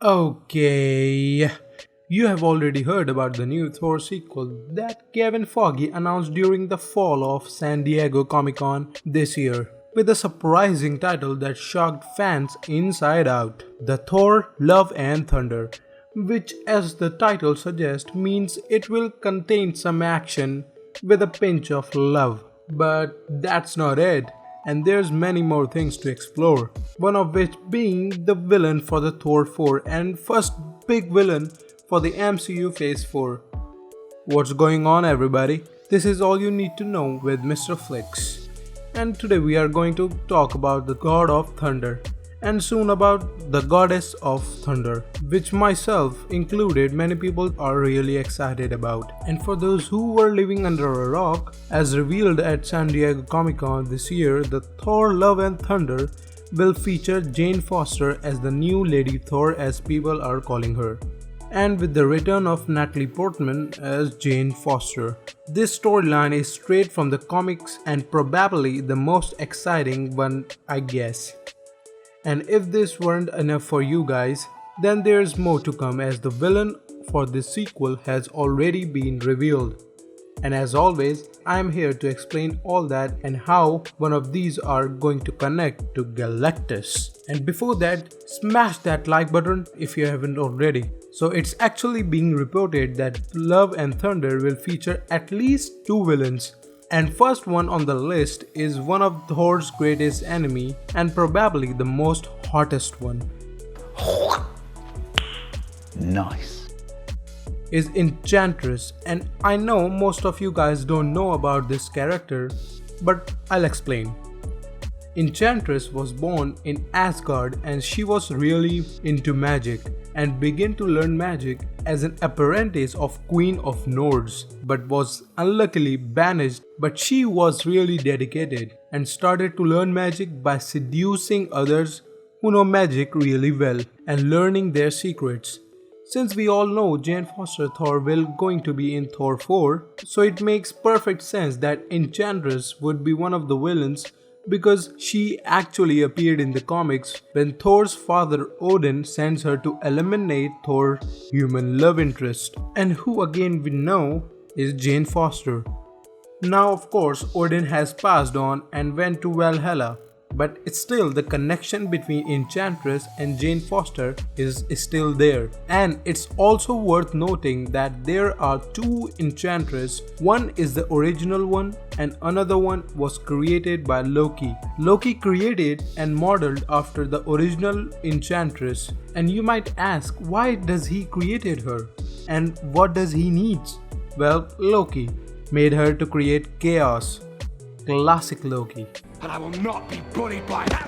Okay, you have already heard about the new Thor sequel that Kevin Feige announced during the fall of San Diego Comic-Con this year, with a surprising title that shocked fans inside out: The Thor Love and Thunder, which, as the title suggests, means it will contain some action with a pinch of love. But that's not it, and there's many more things to explore, one of which being the villain for the Thor 4 and first big villain for the MCU Phase 4. What's going on, everybody? This is all you need to know with Mr. Flicks. And today we are going to talk about the God of Thunder, and soon about the Goddess of Thunder, which myself included many people are really excited about. And for those who were living under a rock, as revealed at San Diego Comic-Con this year, the Thor Love and Thunder will feature Jane Foster as the new Lady Thor, as people are calling her, and with the return of Natalie Portman as Jane Foster. This storyline is straight from the comics and probably the most exciting one, I guess. And if this weren't enough for you guys, then there's more to come, as the villain for this sequel has already been revealed. And as always, I am here to explain all that and how one of these are going to connect to Galactus. And before that, smash that like button if you haven't already. So it's actually being reported that Love and Thunder will feature at least two villains. And first one on the list is one of Thor's greatest enemy and probably the most hottest one. Nice. Is Enchantress, and I know most of you guys don't know about this character, but I'll explain. Enchantress was born in Asgard and she was really into magic and began to learn magic as an apprentice of Queen of Nords, but was unluckily banished. But she was really dedicated and started to learn magic by seducing others who know magic really well and learning their secrets. Since we all know Jane Foster Thor will going to be in Thor 4, so it makes perfect sense that Enchantress would be one of the villains, because she actually appeared in the comics when Thor's father Odin sends her to eliminate Thor's human love interest, and who again we know is Jane Foster. Now of course Odin has passed on and went to Valhalla, but it's still the connection between Enchantress and Jane Foster is still there. And it's also worth noting that there are two Enchantress. One is the original one and another one was created by Loki. Loki created and modeled after the original Enchantress. And you might ask, why does he created her? And what does he need? Well, Loki made her to create chaos. Classic Loki. And I will not be bullied by that.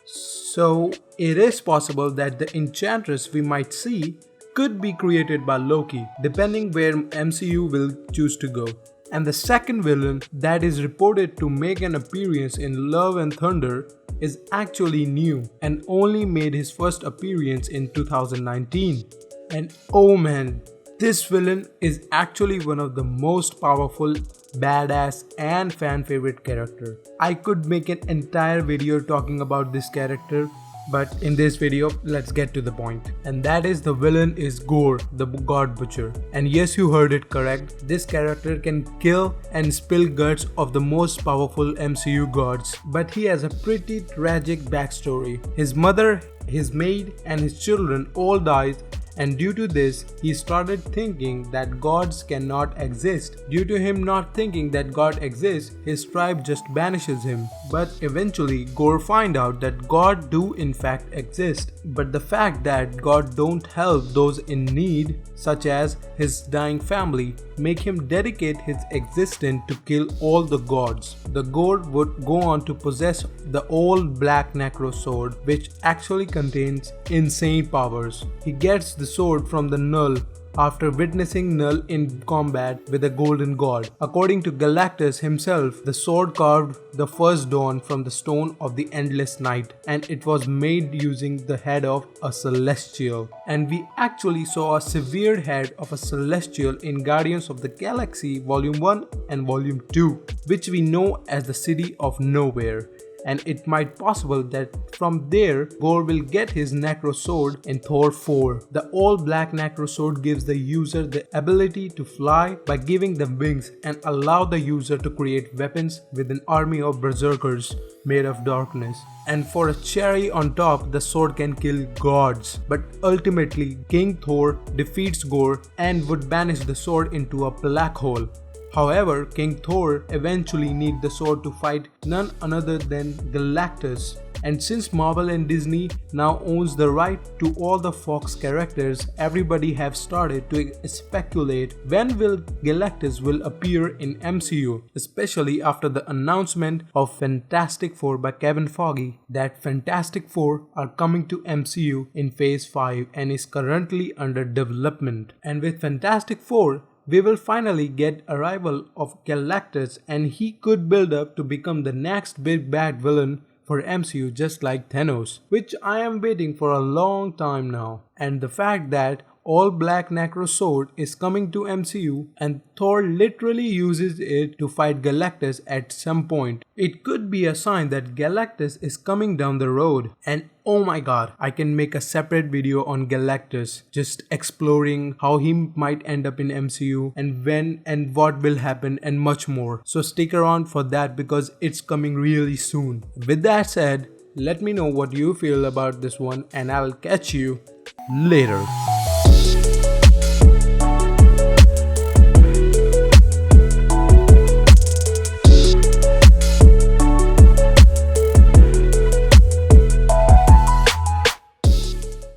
So it is possible that the Enchantress we might see could be created by Loki, depending where MCU will choose to go. And the second villain that is reported to make an appearance in Love and Thunder is actually new and only made his first appearance in 2019. And oh man, this villain is actually one of the most powerful, badass and fan favorite character. I could make an entire video talking about this character, but in this video let's get to the point. And that is, the villain is Gore, the God Butcher. And yes, you heard it correct, this character can kill and spill guts of the most powerful MCU gods. But he has a pretty tragic backstory. His mother, his maid and his children all died, and due to this, he started thinking that gods cannot exist. Due to him not thinking that God exists, his tribe just banishes him. But eventually, Gore find out that God do in fact exist. But the fact that God don't help those in need, such as his dying family, make him dedicate his existence to kill all the gods. The Gore would go on to possess the old black necro sword, which actually contains insane powers. He gets the sword from the Null after witnessing Null in combat with a golden god. According to Galactus himself, the sword carved the first dawn from the stone of the endless night, and it was made using the head of a celestial. And we actually saw a severed head of a celestial in Guardians of the Galaxy Volume 1 and Volume 2, which we know as the City of Nowhere. and it might possible that from there Gore will get his Necro Sword in Thor 4. The all-black Necro Sword gives the user the ability to fly by giving them wings and allow the user to create weapons with an army of berserkers made of darkness. And for a cherry on top, the sword can kill gods. But ultimately, King Thor defeats Gore and would banish the sword into a black hole. However, King Thor eventually needs the sword to fight none other than Galactus. And since Marvel and Disney now owns the right to all the Fox characters, everybody have started to speculate when will Galactus will appear in MCU, especially after the announcement of Fantastic Four by Kevin Feige that Fantastic Four are coming to MCU in Phase 5 and is currently under development. And with Fantastic Four, we will finally get arrival of Galactus, and he could build up to become the next big bad villain for MCU, just like Thanos, which I am waiting for a long time now. And the fact that all black Necro Sword is coming to MCU and Thor literally uses it to fight Galactus at some point, it could be a sign that Galactus is coming down the road. And oh my god, I can make a separate video on Galactus, just exploring how he might end up in MCU and when and what will happen and much more. So stick around for that because it's coming really soon. With that said, let me know what you feel about this one and I'll catch you later.